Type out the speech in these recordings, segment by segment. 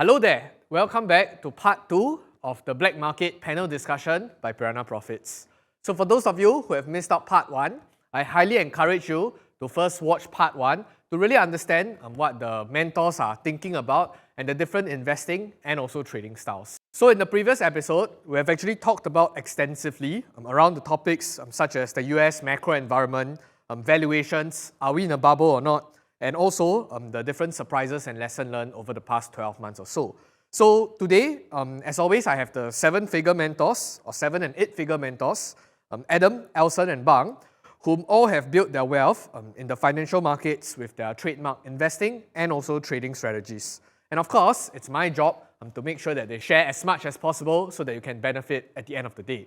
Hello there, welcome back to part 2 of the Black Market panel discussion by Piranha Profits. So for those of you who have missed out part 1, I highly encourage you to first watch part 1 to really understand what the mentors are thinking about and the different investing and also trading styles. So in the previous episode, we have actually talked about extensively around the topics such as the US macro environment, valuations, are we in a bubble or not, and also the different surprises and lessons learned over the past 12 months or so. So today, as always, I have the 7-figure mentors, or 7 and 8-figure mentors, Adam, Alson and Bang, whom all have built their wealth in the financial markets with their trademark investing and also trading strategies. And of course, it's my job to make sure that they share as much as possible so that you can benefit at the end of the day.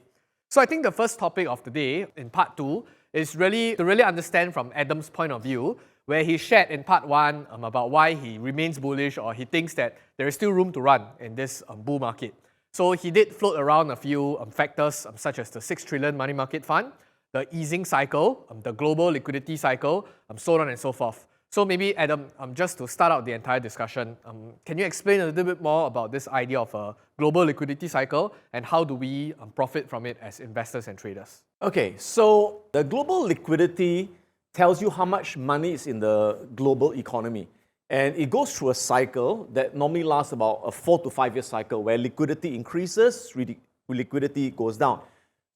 So I think the first topic of the day in part 2 is really to understand from Adam's point of view, where he shared in part 1 about why he remains bullish or he thinks that there is still room to run in this bull market. So he did float around a few factors such as the 6 trillion money market fund, the easing cycle, the global liquidity cycle, so on and so forth. So maybe Adam, just to start out the entire discussion, can you explain a little bit more about this idea of a global liquidity cycle and how do we profit from it as investors and traders? Okay, so the global liquidity tells you how much money is in the global economy. And it goes through a cycle that normally lasts about a 4 to 5 year cycle where liquidity increases, liquidity goes down.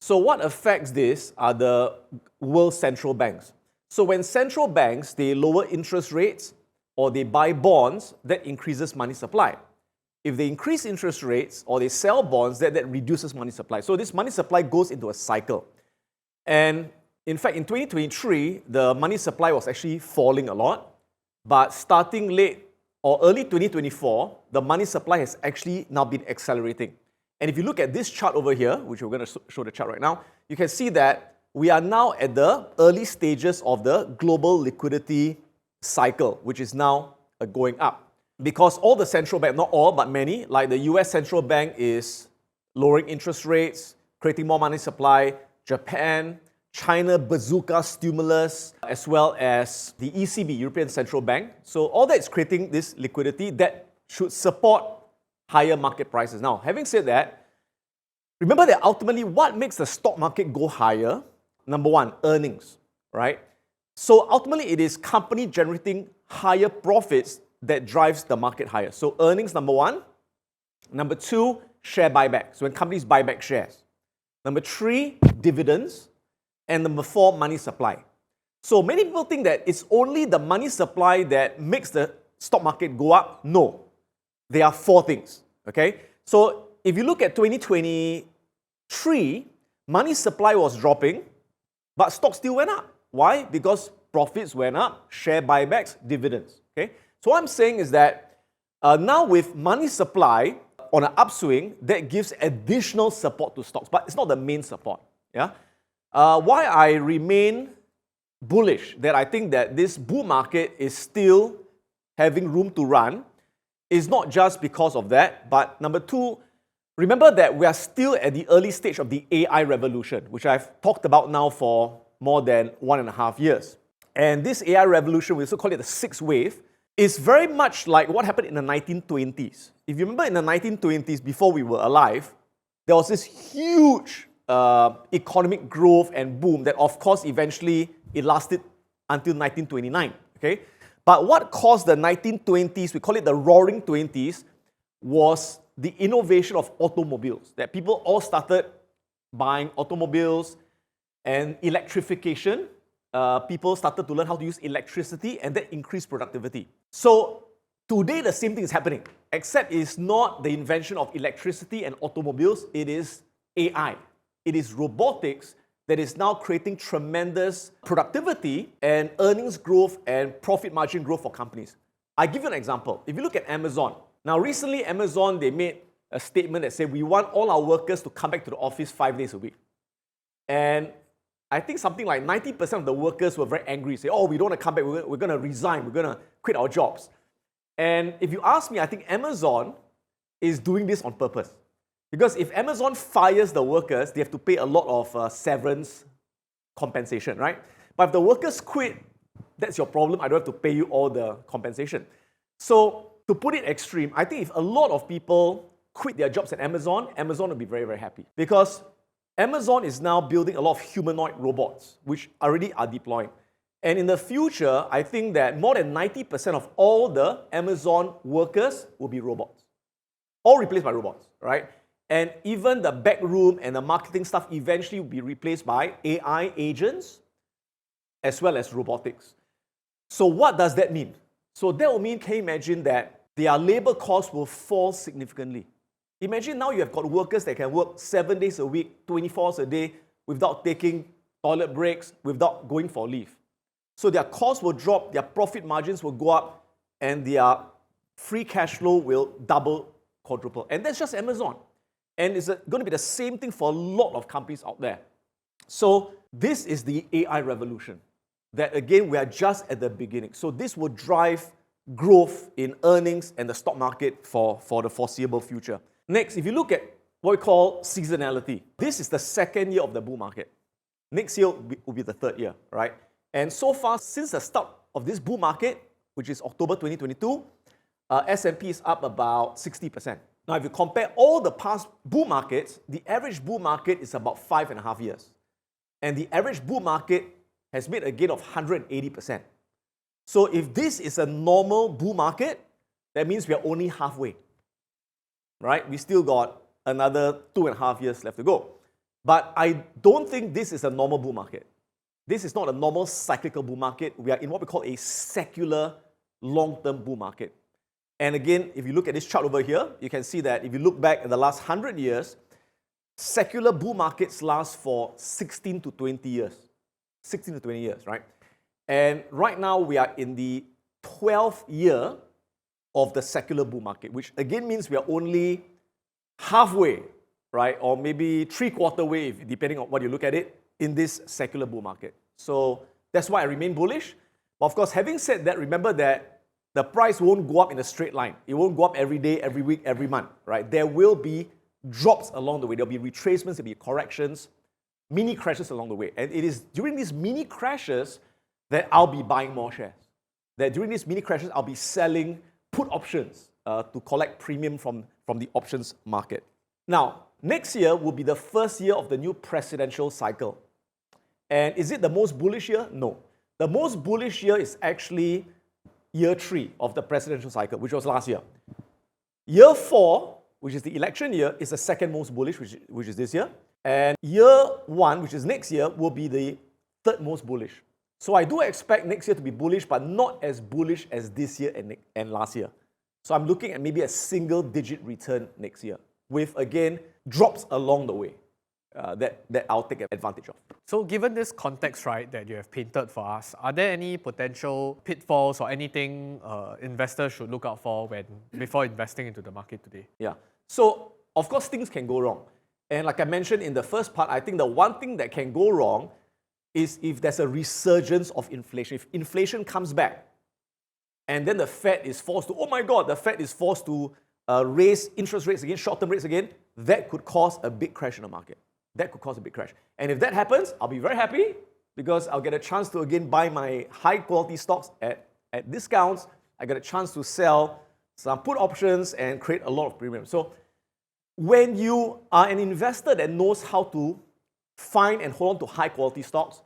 So what affects this are the world central banks. So when central banks, they lower interest rates or they buy bonds, that increases money supply. If they increase interest rates or they sell bonds, that reduces money supply. So this money supply goes into a cycle. And in fact, in 2023, the money supply was actually falling a lot. But starting late or early 2024, the money supply has actually now been accelerating. And if you look at this chart over here, which we're going to show the chart right now, you can see that we are now at the early stages of the global liquidity cycle, which is now going up. Because all the central banks, not all, but many, like the US central bank is lowering interest rates, creating more money supply, Japan, China bazooka stimulus, as well as the ECB, European Central Bank. So all that is creating this liquidity that should support higher market prices. Now, having said that, remember that ultimately what makes the stock market go higher? Number one, earnings, right? So ultimately it is company generating higher profits that drives the market higher. So earnings, number one. Number two, share buybacks, when companies buy back shares. Number three, dividends. And number four, money supply. So many people think that it's only the money supply that makes the stock market go up. No, there are four things, okay? So if you look at 2023, money supply was dropping, but stocks still went up. Why? Because profits went up, share buybacks, dividends, okay? So what I'm saying is that now with money supply on an upswing, that gives additional support to stocks, but it's not the main support, yeah? Why I remain bullish, that I think that this bull market is still having room to run, is not just because of that, but number two, remember that we are still at the early stage of the AI revolution, which I've talked about now for more than 1.5 years. And this AI revolution, we also call it the sixth wave, is very much like what happened in the 1920s. If you remember in the 1920s, before we were alive, there was this huge economic growth and boom that of course eventually it lasted until 1929, okay? But what caused the 1920s, we call it the roaring 20s, was the innovation of automobiles, that people all started buying automobiles and electrification. People started to learn how to use electricity and that increased productivity. So today the same thing is happening, except it's not the invention of electricity and automobiles, it is AI. It is robotics that is now creating tremendous productivity and earnings growth and profit margin growth for companies. I give you an example. If you look at Amazon. Now recently Amazon, they made a statement that said, we want all our workers to come back to the office 5 days a week. And I think something like 90% of the workers were very angry, say, oh, we don't want to come back, we're going to resign, we're going to quit our jobs. And if you ask me, I think Amazon is doing this on purpose. Because if Amazon fires the workers, they have to pay a lot of severance compensation, right? But if the workers quit, that's your problem. I don't have to pay you all the compensation. So to put it extreme, I think if a lot of people quit their jobs at Amazon, Amazon will be very, very happy. Because Amazon is now building a lot of humanoid robots, which already are deploying. And in the future, I think that more than 90% of all the Amazon workers will be robots. All replaced by robots, right? And even the back room and the marketing stuff eventually will be replaced by AI agents as well as robotics. So what does that mean? So that will mean, can you imagine that their labor costs will fall significantly? Imagine now you have got workers that can work 7 days a week, 24 hours a day, without taking toilet breaks, without going for leave. So their costs will drop, their profit margins will go up, and their free cash flow will double, quadruple. And that's just Amazon. And it's going to be the same thing for a lot of companies out there. So this is the AI revolution. That again, we are just at the beginning. So this will drive growth in earnings and the stock market for the foreseeable future. Next, if you look at what we call seasonality, this is the second year of the bull market. Next year will be the third year, right? And so far, since the start of this bull market, which is October 2022, S&P is up about 60%. Now, if you compare all the past bull markets, the average bull market is about 5.5 years. And the average bull market has made a gain of 180%. So if this is a normal bull market, that means we are only halfway, right? We still got another 2.5 years left to go. But I don't think this is a normal bull market. This is not a normal cyclical bull market. We are in what we call a secular long-term bull market. And again, if you look at this chart over here, you can see that if you look back at the last 100 years, secular bull markets last for 16 to 20 years. 16 to 20 years, right? And right now we are in the 12th year of the secular bull market, which again means we are only halfway, right? Or maybe three-quarter way, depending on what you look at it, in this secular bull market. So that's why I remain bullish. But of course, having said that, remember that the price won't go up in a straight line. It won't go up every day, every week, every month, right? There will be drops along the way. There'll be retracements, there'll be corrections, mini crashes along the way. And it is during these mini crashes that I'll be buying more shares. That during these mini crashes, I'll be selling put options to collect premium from the options market. Now, next year will be the first year of the new presidential cycle. And is it the most bullish year? No. The most bullish year is actually year 3 of the presidential cycle, which was last year. Year 4, which is the election year, is the second most bullish, which is this year. And year 1, which is next year, will be the third most bullish. So I do expect next year to be bullish, but not as bullish as this year and last year. So I'm looking at maybe a single-digit return next year, with, again, drops along the way that I'll take advantage of. So given this context, right, that you have painted for us, are there any potential pitfalls or anything investors should look out for before investing into the market today? Yeah. So, of course, things can go wrong. And like I mentioned in the first part, I think the one thing that can go wrong is if there's a resurgence of inflation. If inflation comes back, and then the Fed is forced to, oh my God, the Fed is forced to raise interest rates again, short-term rates again, that could cause a big crash in the market. That could cause a big crash. And if that happens, I'll be very happy because I'll get a chance to again buy my high-quality stocks at discounts. I get a chance to sell some put options and create a lot of premium. So when you are an investor that knows how to find and hold on to high-quality stocks,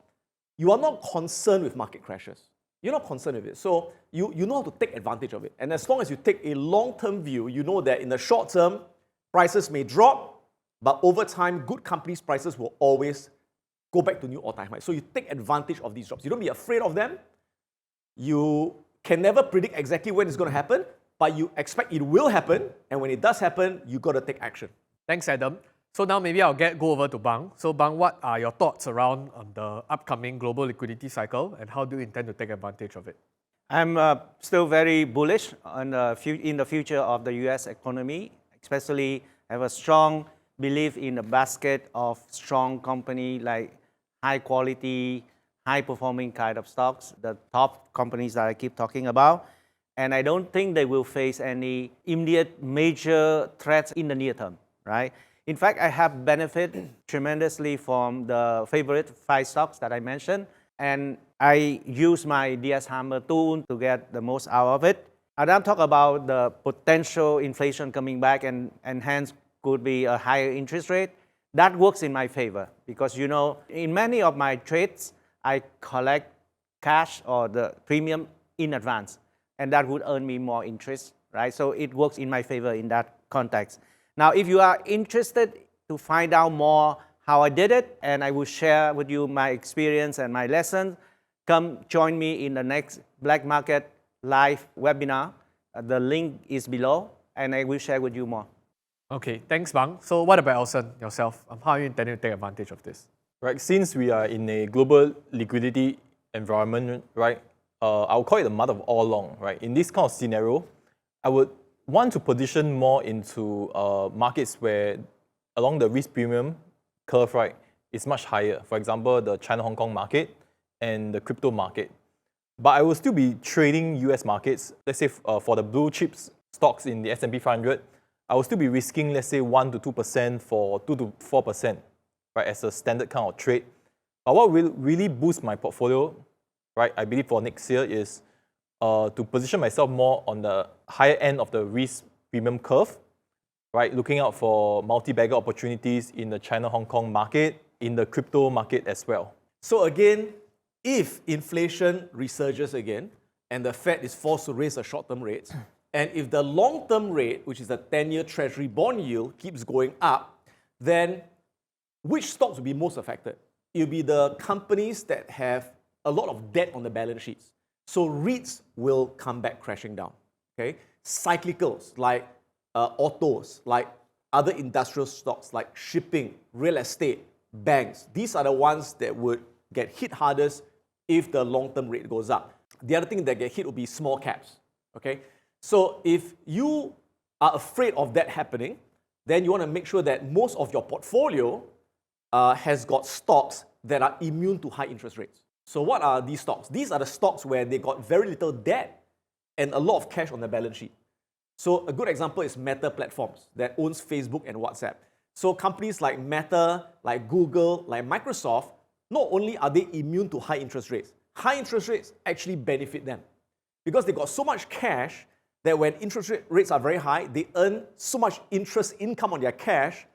you are not concerned with market crashes. You're not concerned with it. So you know how to take advantage of it. And as long as you take a long-term view, you know that in the short term, prices may drop, but over time, good companies' prices will always go back to new all-time highs. So you take advantage of these drops. You don't be afraid of them. You can never predict exactly when it's going to happen, but you expect it will happen. And when it does happen, you got to take action. Thanks, Adam. So now maybe I'll go over to Bang. So Bang, what are your thoughts around the upcoming global liquidity cycle and how do you intend to take advantage of it? I'm still very bullish on in the future of the US economy, especially I have a strong belief in a basket of strong company like high quality, high performing kind of stocks, the top companies that I keep talking about. And I don't think they will face any immediate major threats in the near term, right? In fact, I have benefited tremendously from the favorite 5 stocks that I mentioned. And I use my DS Hammer tool to get the most out of it. Adam talked about the potential inflation coming back and hence could be a higher interest rate. That works in my favor because, you know, in many of my trades, I collect cash or the premium in advance, and that would earn me more interest, right? So it works in my favor in that context. Now, if you are interested to find out more how I did it, and I will share with you my experience and my lessons, come join me in the next Black Market live webinar. The link is below, and I will share with you more. Okay, thanks, Bang. So what about Elson, yourself? How are you intending to take advantage of this? Right, since we are in a global liquidity environment, right, I'll call it the mother of all long, right? In this kind of scenario, I would want to position more into markets where along the risk premium curve, right, is much higher. For example, the China-Hong Kong market and the crypto market. But I will still be trading US markets. Let's say for the blue chips stocks in the S&P 500, I will still be risking, let's say, 1 to 2% for 2 to 4%, right, as a standard kind of trade. But what will really boost my portfolio, right, I believe for next year is to position myself more on the higher end of the risk premium curve, right, looking out for multi-bagger opportunities in the China-Hong Kong market, in the crypto market as well. So again, if inflation resurges again and the Fed is forced to raise the short-term rates, and if the long-term rate, which is the 10-year Treasury bond yield, keeps going up, then which stocks will be most affected? It will be the companies that have a lot of debt on the balance sheets. So REITs will come back crashing down. Okay, cyclicals like autos, like other industrial stocks like shipping, real estate, banks. These are the ones that would get hit hardest if the long-term rate goes up. The other thing that get hit will be small caps. Okay, so if you are afraid of that happening, then you want to make sure that most of your portfolio has got stocks that are immune to high interest rates. So what are these stocks? These are the stocks where they got very little debt and a lot of cash on the balance sheet. So a good example is Meta Platforms that owns Facebook and WhatsApp. So companies like Meta, like Google, like Microsoft, not only are they immune to high interest rates actually benefit them because they got so much cash that when interest rates are very high, they earn so much interest income on their cash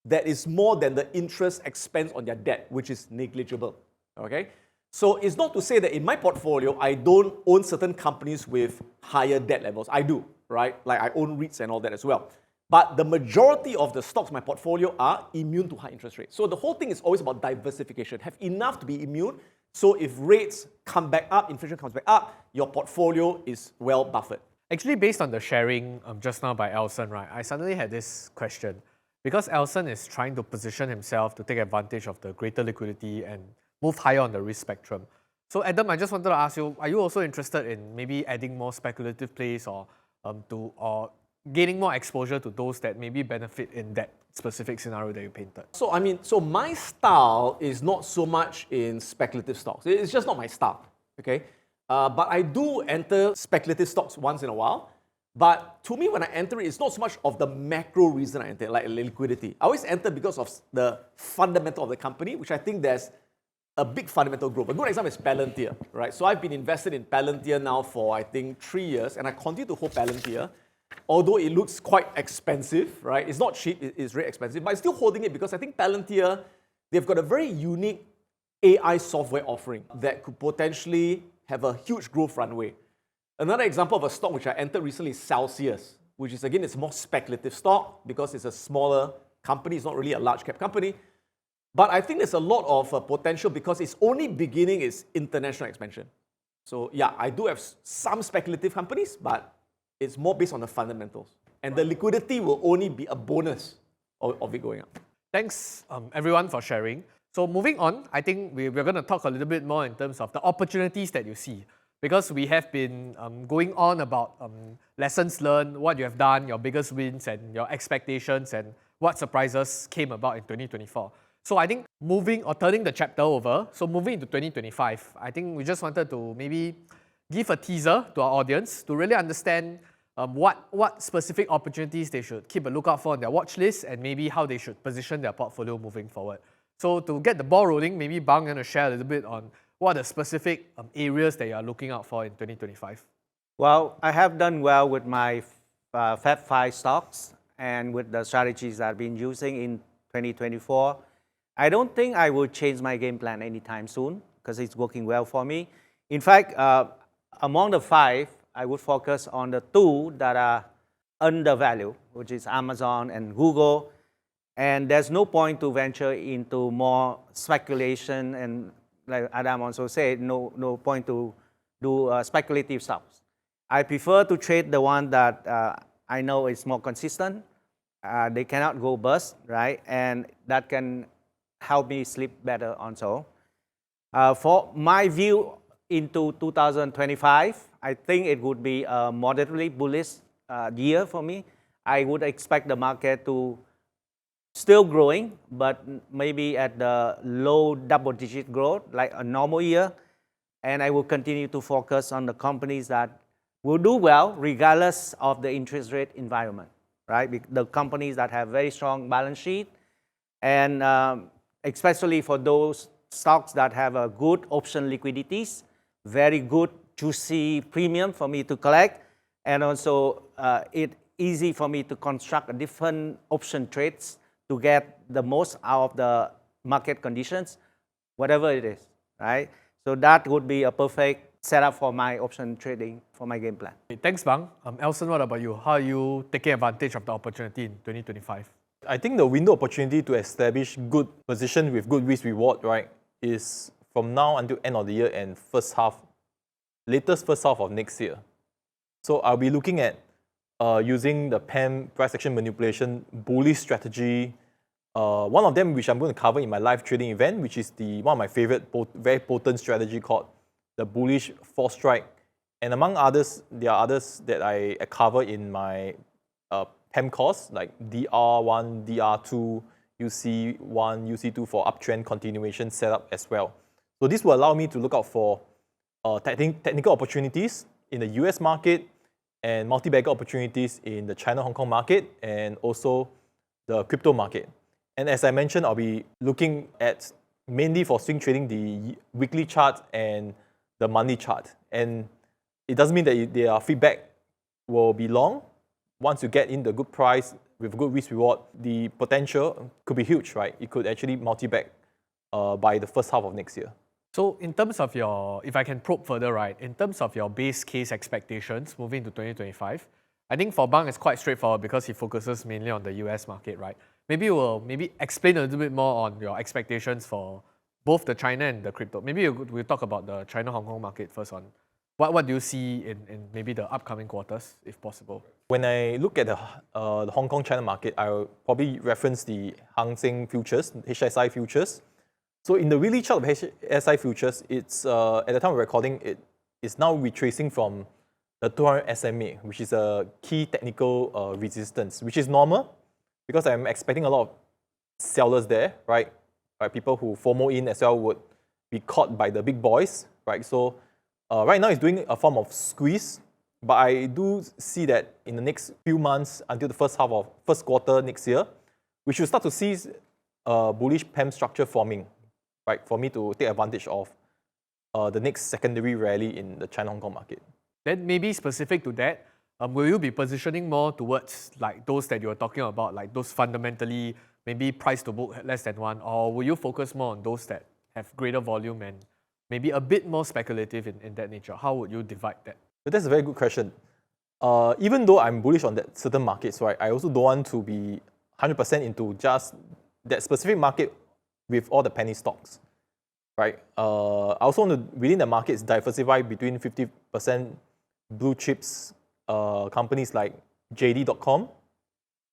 that is more than the interest expense on their debt, which is negligible. Okay? So it's not to say that in my portfolio, I don't own certain companies with higher debt levels. I do, right? Like I own REITs and all that as well. But the majority of the stocks in my portfolio are immune to high interest rates. So the whole thing is always about diversification. Have enough to be immune. So if rates come back up, inflation comes back up, your portfolio is well buffered. Actually, based on the sharing just now by Elson, right, I suddenly had this question. Because Elson is trying to position himself to take advantage of the greater liquidity and move higher on the risk spectrum. So Adam, I just wanted to ask you, are you also interested in maybe adding more speculative plays or gaining more exposure to those that maybe benefit in that specific scenario that you painted? So my style is not so much in speculative stocks. It's just not my style, okay? But I do enter speculative stocks once in a while. But to me, when I enter it, it's not so much of the macro reason I enter, like liquidity. I always enter because of the fundamental of the company, which I think there's a big fundamental growth. A good example is Palantir, right? So I've been invested in Palantir now for, I think, 3 years, and I continue to hold Palantir, although it looks quite expensive, right? It's not cheap, it's very expensive, but I'm still holding it because I think Palantir, they've got a very unique AI software offering that could potentially have a huge growth runway. Another example of a stock which I entered recently is Celsius, which is, again, it's more speculative stock because it's a smaller company. It's not really a large cap company. But I think there's a lot of potential because it's only beginning its international expansion. So yeah, I do have some speculative companies, but it's more based on the fundamentals. And the liquidity will only be a bonus of it going up. Thanks, everyone, for sharing. So moving on, I think we're going to talk a little bit more in terms of the opportunities that you see. Because we have been going on about lessons learned, what you have done, your biggest wins and your expectations and what surprises came about in 2024. So I think turning the chapter over, so moving into 2025, I think we just wanted to maybe give a teaser to our audience to really understand what specific opportunities they should keep a lookout for on their watch list and maybe how they should position their portfolio moving forward. So to get the ball rolling, maybe Bang going to share a little bit on what are the specific areas that you are looking out for in 2025? Well, I have done well with my Fab 5 stocks and with the strategies that I've been using in 2024. I don't think I will change my game plan anytime soon because it's working well for me. In fact, among the 5, I would focus on the 2 that are undervalued, which is Amazon and Google. And there's no point to venture into more speculation, and like Adam also said, no point to do speculative stocks. I prefer to trade the one that I know is more consistent. They cannot go bust, right? And that can help me sleep better also. For my view into 2025, I think it would be a moderately bullish year for me. I would expect the market to still growing, but maybe at the low double-digit growth, like a normal year. And I will continue to focus on the companies that will do well regardless of the interest rate environment, right? The companies that have very strong balance sheet, and especially for those stocks that have a good option liquidities, very good juicy premium for me to collect, and also it easy for me to construct different option trades to get the most out of the market conditions, whatever it is, right? So that would be a perfect setup for my option trading for my game plan. Okay, thanks, Bang. Elson, what about you? How are you taking advantage of the opportunity in 2025? I think the window opportunity to establish good position with good risk reward, right, is from now until end of the year and latest first half of next year. So I'll be looking at using the Pham price action manipulation bullish strategy. One of them, which I'm going to cover in my live trading event, which is one of my favorite, very potent strategy called the bullish force strike. And among others, there are others that I cover in my Pham course, like DR1, DR2, UC1, UC2 for uptrend continuation setup as well. So this will allow me to look out for technical opportunities in the US market and multi-bagger opportunities in the China-Hong Kong market and also the crypto market. And as I mentioned, I'll be looking at mainly for swing trading the weekly chart and the monthly chart. And it doesn't mean that their feedback will be long. Once you get in the good price with good risk reward, the potential could be huge, right? It could actually multi-bag by the first half of next year. So in terms of if I can probe further, right, in terms of your base case expectations moving to 2025, I think for Bang it's quite straightforward because he focuses mainly on the US market, right? Maybe we'll explain a little bit more on your expectations for both the China and the crypto. Maybe we'll talk about the China-Hong Kong market first on. What do you see in maybe the upcoming quarters, if possible? When I look at the Hong Kong-China market, I'll probably reference the Hang Seng futures, HSI futures. So in the weekly chart of HSI futures, it's at the time of recording, it is now retracing from the 200 SMA, which is a key technical resistance, which is normal because I'm expecting a lot of sellers there, right? People who FOMO in as well would be caught by the big boys, right? So right now it's doing a form of squeeze, but I do see that in the next few months until the first quarter next year, we should start to see a bullish Pham structure forming, right? For me to take advantage of the next secondary rally in the China-Hong Kong market. Then maybe specific to that, will you be positioning more towards like those that you were talking about, like those fundamentally maybe price to book less than 1, or will you focus more on those that have greater volume and maybe a bit more speculative in that nature? How would you divide that? But that's a very good question. Even though I'm bullish on that certain markets, right, I also don't want to be 100% into just that specific market with all the penny stocks, right? I also want to, within the markets, diversify between 50% blue chips companies like JD.com,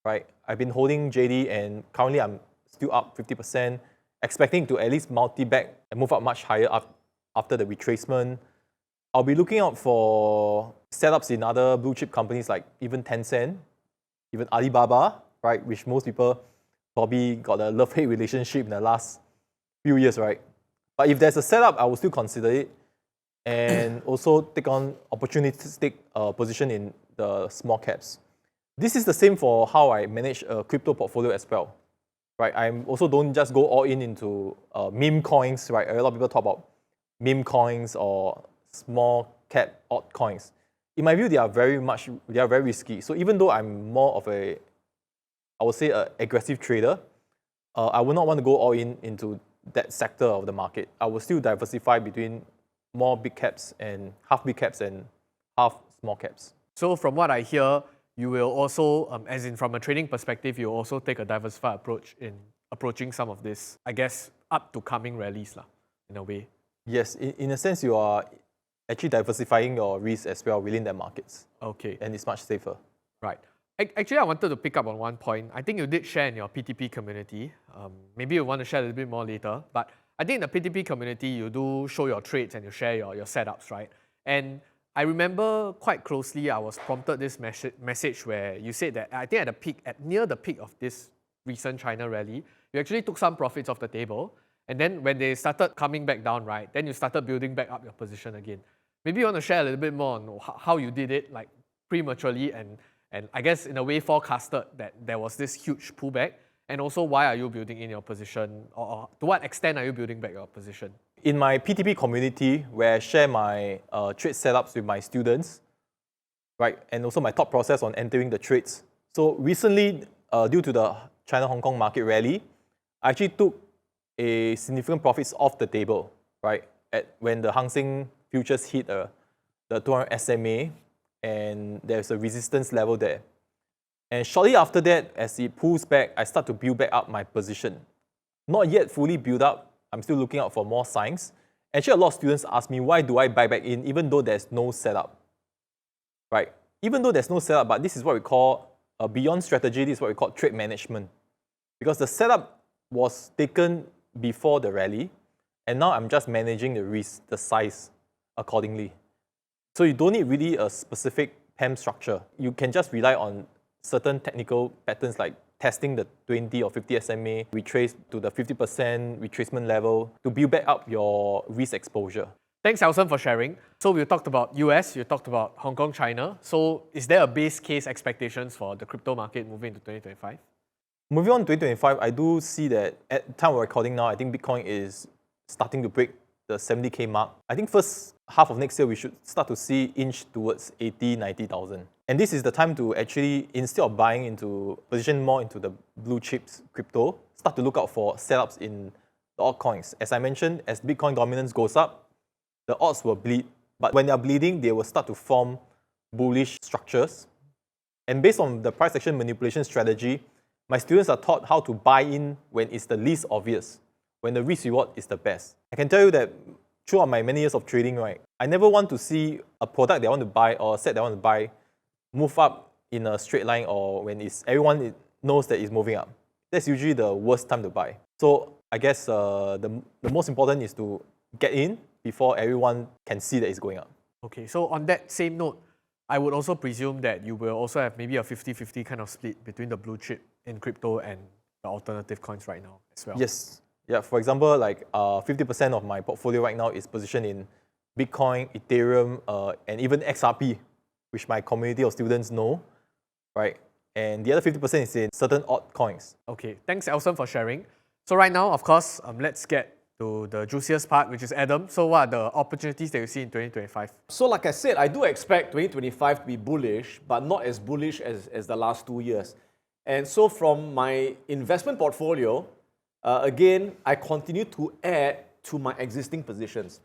right? I've been holding JD and currently I'm still up 50%, expecting to at least multi-bag and move up much higher after the retracement. I'll be looking out for setups in other blue chip companies like even Tencent, even Alibaba, right? Which most people probably got a love-hate relationship in the last few years, right? But if there's a setup, I will still consider it and also take on opportunistic position in the small caps. This is the same for how I manage a crypto portfolio as well, right? I also don't just go all into meme coins, right? A lot of people talk about meme coins or small cap altcoins. in my view, they are very risky. So even though I'm more of a, I would say, an aggressive trader, I would not want to go all into that sector of the market. I will still diversify between more big caps and half big caps and half small caps. So from what I hear, you will also, as in from a trading perspective, you also take a diversified approach in approaching some of this, I guess, up to coming rallies, in a way. Yes, in a sense, you are actually diversifying your risk as well within the markets. Okay. And it's much safer. Right. Actually, I wanted to pick up on one point. I think you did share in your PTP community. Maybe you want to share a little bit more later. But I think in the PTP community, you do show your trades and you share your setups, right? And I remember quite closely, I was prompted this message where you said that I think near the peak of this recent China rally, you actually took some profits off the table. And then when they started coming back down, right, then you started building back up your position again. Maybe you want to share a little bit more on how you did it, like prematurely and I guess in a way forecasted that there was this huge pullback, and also why are you building in your position, or to what extent are you building back your position? In my PTP community, where I share my trade setups with my students, right, and also my thought process on entering the trades. So recently, due to the China-Hong Kong market rally, I actually took a significant profits off the table, right, when the Hang Seng futures hit the 200 SMA, and there's a resistance level there. And shortly after that, as it pulls back, I start to build back up my position. Not yet fully built up. I'm still looking out for more signs. Actually, a lot of students ask me, why do I buy back in even though there's no setup? Right? Even though there's no setup, but this is what we call, beyond strategy, this is what we call trade management. Because the setup was taken before the rally, and now I'm just managing the risk, the size accordingly. So you don't need really a specific PAM structure. You can just rely on certain technical patterns like testing the 20 or 50 SMA, retrace to the 50% retracement level to build back up your risk exposure. Thanks, Alson, for sharing. So we talked about US, you talked about Hong Kong, China. So is there a base case expectations for the crypto market moving into 2025? Moving on to 2025, I do see that at the time we're recording now, I think Bitcoin is starting to break the 70K mark. I think first half of next year, we should start to see inch towards 80, 90,000. And this is the time to actually, instead of buying into, position more into the blue chips crypto, start to look out for setups in the altcoins. As I mentioned, as Bitcoin dominance goes up, the odds will bleed. But when they're bleeding, they will start to form bullish structures. And based on the price action manipulation strategy, my students are taught how to buy in when it's the least obvious, when the risk reward is the best. I can tell you that throughout my many years of trading, right, I never want to see a product that I want to buy or a set that I want to buy move up in a straight line or when everyone knows that it's moving up. That's usually the worst time to buy. So I guess the most important is to get in before everyone can see that it's going up. Okay, so on that same note, I would also presume that you will also have maybe a 50-50 kind of split between the blue chip in crypto and the alternative coins right now as well. Yes. Yeah, for example, like 50% of my portfolio right now is positioned in Bitcoin, Ethereum, and even XRP, which my community of students know, right? And the other 50% is in certain altcoins. Okay, thanks, Alson, for sharing. So right now, of course, let's get to the juiciest part, which is Adam. So what are the opportunities that you see in 2025? So like I said, I do expect 2025 to be bullish, but not as bullish as the last 2 years. And so from my investment portfolio, again, I continue to add to my existing positions.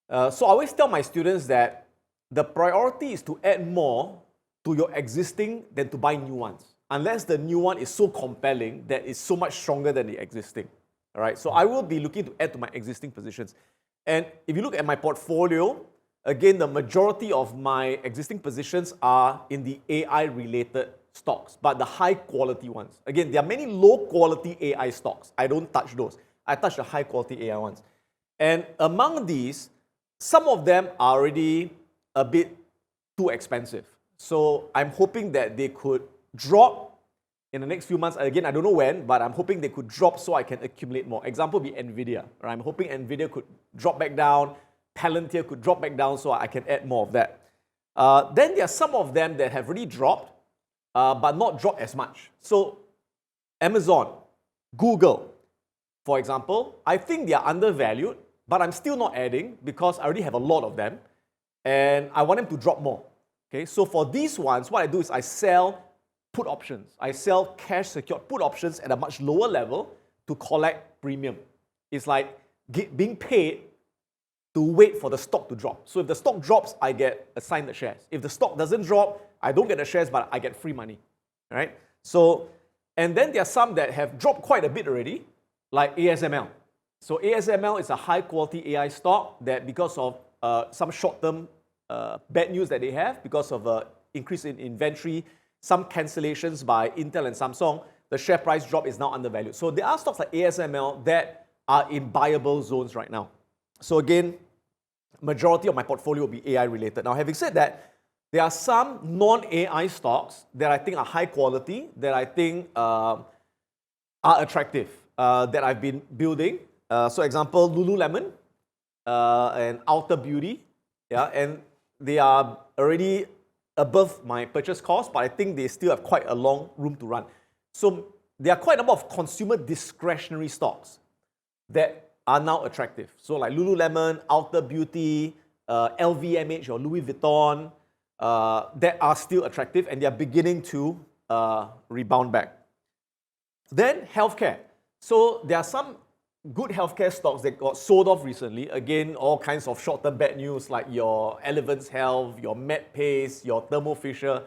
So I always tell my students that the priority is to add more to your existing than to buy new ones, unless the new one is so compelling that it's so much stronger than the existing. All right, so I will be looking to add to my existing positions. And if you look at my portfolio, again, the majority of my existing positions are in the AI-related stocks, but the high-quality ones. Again, there are many low-quality AI stocks. I don't touch those. I touch the high-quality AI ones. And among these, some of them are already a bit too expensive. So I'm hoping that they could drop in the next few months. Again, I don't know when, but I'm hoping they could drop so I can accumulate more. Example would be NVIDIA. Right? I'm hoping NVIDIA could drop back down, Palantir could drop back down so I can add more of that. Then there are some of them that have really dropped, but not dropped as much. So Amazon, Google, for example, I think they are undervalued, but I'm still not adding because I already have a lot of them and I want them to drop more. Okay, so for these ones, what I do is I sell put options. I sell cash secured put options at a much lower level to collect premium. It's like being paid to wait for the stock to drop. So if the stock drops, I get assigned the shares. If the stock doesn't drop, I don't get the shares, but I get free money. All right? So, and then there are some that have dropped quite a bit already, like ASML. So ASML is a high quality AI stock that because of some short-term bad news that they have, because of increase in inventory, some cancellations by Intel and Samsung, the share price drop is now undervalued. So there are stocks like ASML that are in buyable zones right now. So again, majority of my portfolio will be AI related. Now, having said that, there are some non-AI stocks that I think are high quality, that I think are attractive, that I've been building. So example, Lululemon and Ulta Beauty, yeah, and they are already above my purchase cost, but I think they still have quite a long room to run. So there are quite a number of consumer discretionary stocks that are now attractive. So like Lululemon, Ulta Beauty, LVMH or Louis Vuitton, that are still attractive and they are beginning to rebound back. Then healthcare. So there are some good healthcare stocks that got sold off recently. Again, all kinds of short-term bad news like your Elevance Health, your MedPace, your Thermo Fisher.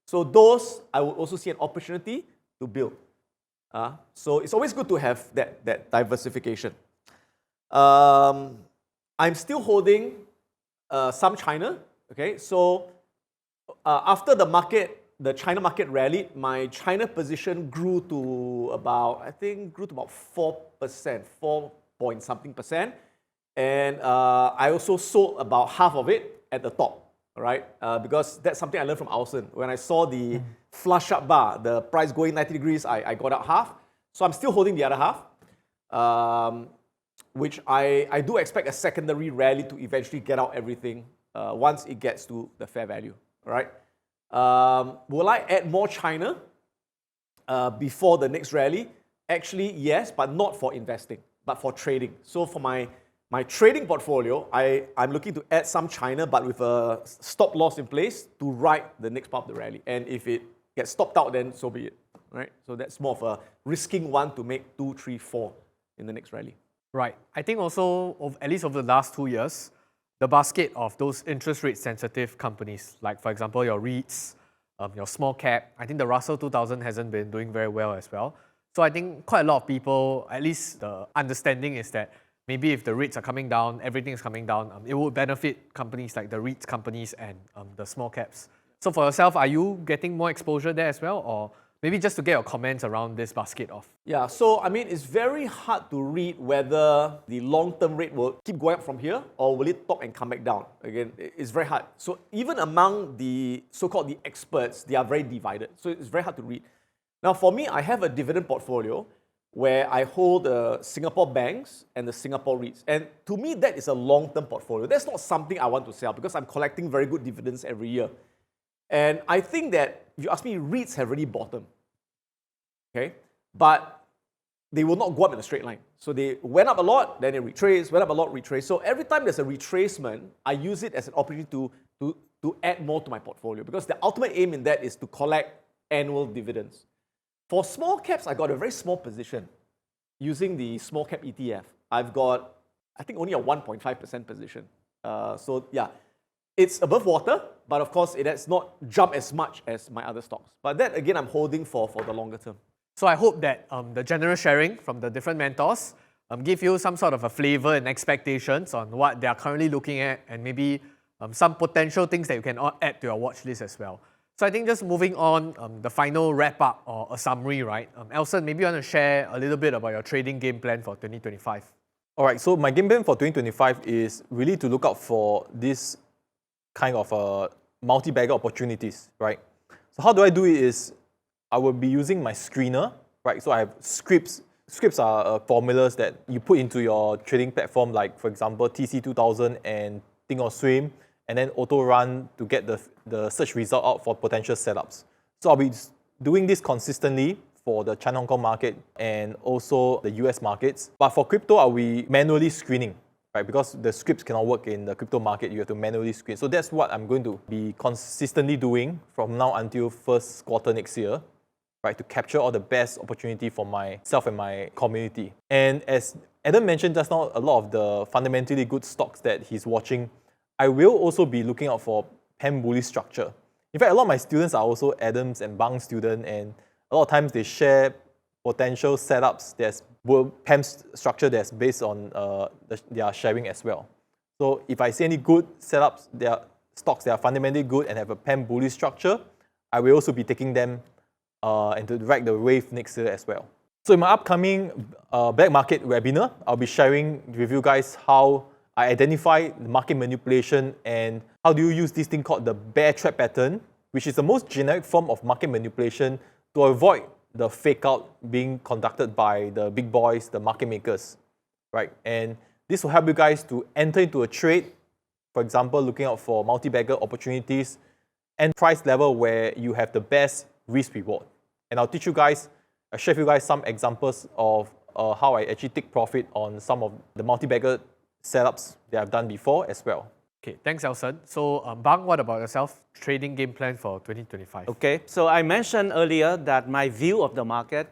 So those, I would also see an opportunity to build. So it's always good to have that diversification. I'm still holding some China. Okay, so after the China market rallied, my China position grew to about, I think, 4%, 4 point something percent. And I also sold about half of it at the top, right? Because that's something I learned from Alson. When I saw the flush up bar, the price going 90 degrees, I got out half. So I'm still holding the other half, which I do expect a secondary rally to eventually get out everything once it gets to the fair value, right? Will I add more China before the next rally? Actually, yes, but not for investing, but for trading. So for my trading portfolio, I'm looking to add some China, but with a stop loss in place to ride the next part of the rally. And if it gets stopped out, then so be it, right? So that's more of a risking one to make 2, 3, 4 in the next rally. Right. I think also, at least over the last 2 years, the basket of those interest rate sensitive companies, like for example your REITs, your small cap, I think the Russell 2000 hasn't been doing very well as well. So I think quite a lot of people, at least the understanding is that maybe if the rates are coming down, everything is coming down, it would benefit companies like the REITs companies and the small caps. So for yourself, are you getting more exposure there as well? Or maybe just to get your comments around this basket of... Yeah, so I mean, it's very hard to read whether the long-term rate will keep going up from here or will it top and come back down. Again, it's very hard. So even among the so-called the experts, they are very divided. So it's very hard to read. Now for me, I have a dividend portfolio where I hold the Singapore banks and the Singapore REITs. And to me, that is a long-term portfolio. That's not something I want to sell because I'm collecting very good dividends every year. And I think that, if you ask me, REITs have already bottomed. Okay? But they will not go up in a straight line. So they went up a lot, then they retraced, went up a lot, retraced. So every time there's a retracement, I use it as an opportunity to add more to my portfolio because the ultimate aim in that is to collect annual dividends. For small caps, I got a very small position using the small cap ETF. I've got, I think, only a 1.5% position. So yeah, it's above water, but of course it has not jumped as much as my other stocks. But that again, I'm holding for the longer term. So I hope that the general sharing from the different mentors give you some sort of a flavor and expectations on what they are currently looking at and maybe some potential things that you can add to your watch list as well. So I think just moving on, the final wrap up or a summary, right? Alson, maybe you want to share a little bit about your trading game plan for 2025. All right, so my game plan for 2025 is really to look out for this kind of multi-bagger opportunities, right? So how do I do it is I will be using my screener, right? So I have scripts. Scripts are formulas that you put into your trading platform, like for example, TC2000 and Think or Swim, and then auto run to get the search result out for potential setups. So I'll be doing this consistently for the China-Hong Kong market and also the US markets. But for crypto, I'll be manually screening, right? Because the scripts cannot work in the crypto market, you have to manually screen. So that's what I'm going to be consistently doing from now until first quarter next year, right? To capture all the best opportunity for myself and my community. And as Adam mentioned just now, a lot of the fundamentally good stocks that he's watching, I will also be looking out for Pham bullish structure. In fact, a lot of my students are also Adam's and Bang's students, and a lot of times they share potential setups that's Pham's structure that's based on their sharing as well. So if I see any good setups, they are stocks that are fundamentally good and have a Pham bullish structure, I will also be taking them and to ride the wave next year as well. So in my upcoming Black Market webinar, I'll be sharing with you guys how I identify the market manipulation and how do you use this thing called the bear trap pattern, which is the most generic form of market manipulation to avoid the fake out being conducted by the big boys, the market makers, right? And this will help you guys to enter into a trade, for example, looking out for multi-bagger opportunities and price level where you have the best risk reward. And I'll share with you guys some examples of how I actually take profit on some of the multi-bagger setups that I've done before as well. Okay, thanks, Elson. So, Bang, what about yourself? Trading game plan for 2025? Okay, so I mentioned earlier that my view of the market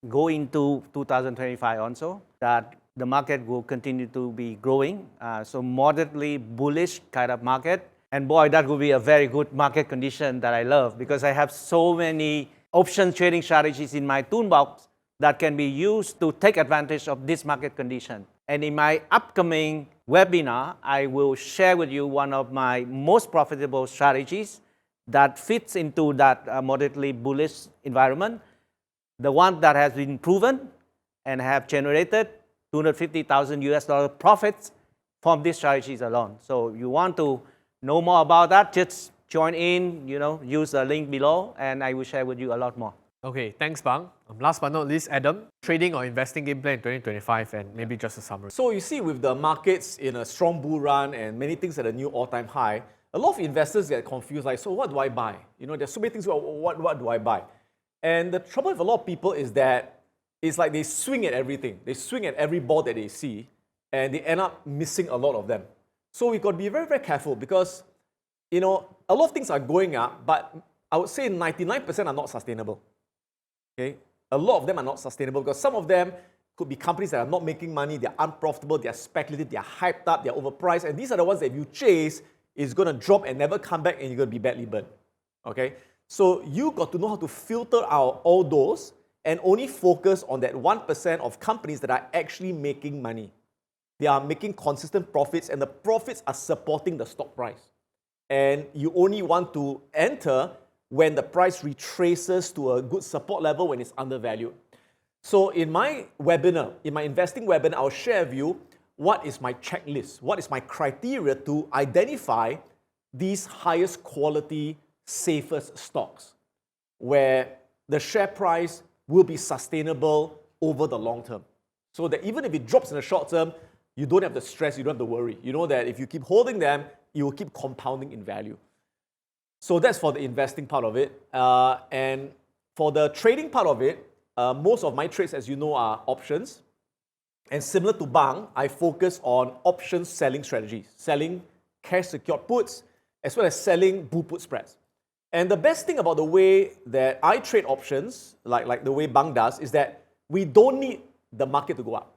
go into 2025 also, that the market will continue to be growing, so moderately bullish kind of market. And boy, that will be a very good market condition that I love because I have so many option trading strategies in my toolbox that can be used to take advantage of this market condition. And in my upcoming webinar, I will share with you one of my most profitable strategies that fits into that moderately bullish environment. The one that has been proven and have generated 250,000 US dollar profits from these strategies alone. So you want to know more about that, just join in, use the link below and I will share with you a lot more. Okay, thanks, Bang. Last but not least, Adam, trading or investing game plan in 2025 and maybe just a summary. So you see, with the markets in a strong bull run and many things at a new all-time high, a lot of investors get confused, like, so what do I buy? There's so many things, what do I buy? And the trouble with a lot of people is that it's like they swing at everything. They swing at every ball that they see and they end up missing a lot of them. So we've got to be very, very careful because, a lot of things are going up, but I would say 99% are not sustainable. Okay? A lot of them are not sustainable because some of them could be companies that are not making money, they're unprofitable, they're speculative, they're hyped up, they're overpriced, and these are the ones that if you chase, is going to drop and never come back and you're going to be badly burned. Okay? So you got to know how to filter out all those and only focus on that 1% of companies that are actually making money. They are making consistent profits and the profits are supporting the stock price. And you only want to enter when the price retraces to a good support level when it's undervalued. So in my webinar, in my investing webinar, I'll share with you what is my checklist, what is my criteria to identify these highest quality, safest stocks where the share price will be sustainable over the long term. So that even if it drops in the short term, you don't have the stress, you don't have the worry. You know that if you keep holding them, you will keep compounding in value. So that's for the investing part of it. And for the trading part of it, most of my trades, as you know, are options. And similar to Bang, I focus on options selling strategies, selling cash secured puts, as well as selling bull put spreads. And the best thing about the way that I trade options, like the way Bang does, is that we don't need the market to go up.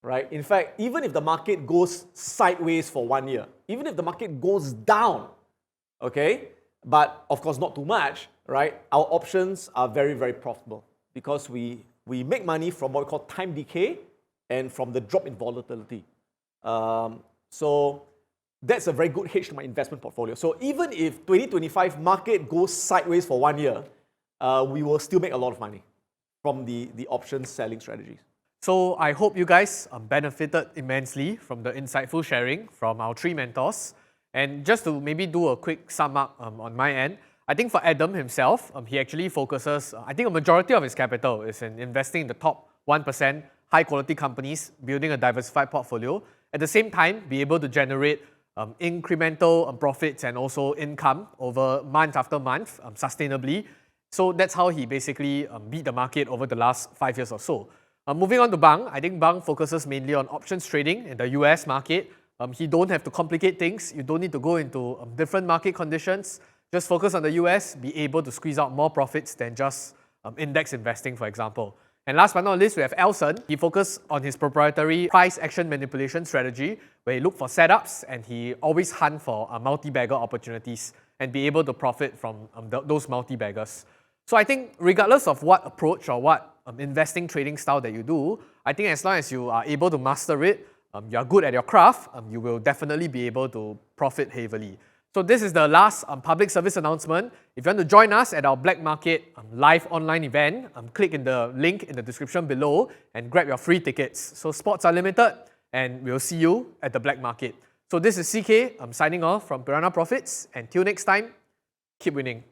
Right? In fact, even if the market goes sideways for 1 year, even if the market goes down, okay, but of course not too much, right? Our options are very, very profitable because we make money from what we call time decay and from the drop in volatility. So that's a very good hedge to my investment portfolio. So even if 2025 market goes sideways for 1 year, we will still make a lot of money from the options selling strategies. So I hope you guys benefited immensely from the insightful sharing from our three mentors. And just to maybe do a quick sum up on my end, I think for Adam himself, he actually focuses, I think a majority of his capital is in investing in the top 1% high quality companies, building a diversified portfolio. At the same time, be able to generate incremental profits and also income over month after month sustainably. So that's how he basically beat the market over the last 5 years or so. Moving on to Bang, I think Bang focuses mainly on options trading in the US market. He don't have to complicate things. You don't need to go into different market conditions. Just focus on the US, be able to squeeze out more profits than just index investing, for example. And last but not least, we have Alson. He focused on his proprietary price action manipulation strategy, where he looked for setups and he always hunt for multi-bagger opportunities and be able to profit from those multi-baggers. So I think regardless of what approach or what investing trading style that you do, I think as long as you are able to master it, you are good at your craft, you will definitely be able to profit heavily. So this is the last public service announcement. If you want to join us at our Black Market live online event, click in the link in the description below and grab your free tickets. So spots are limited and we'll see you at the Black Market. So this is CK, I'm signing off from Piranha Profits, and till next time, keep winning.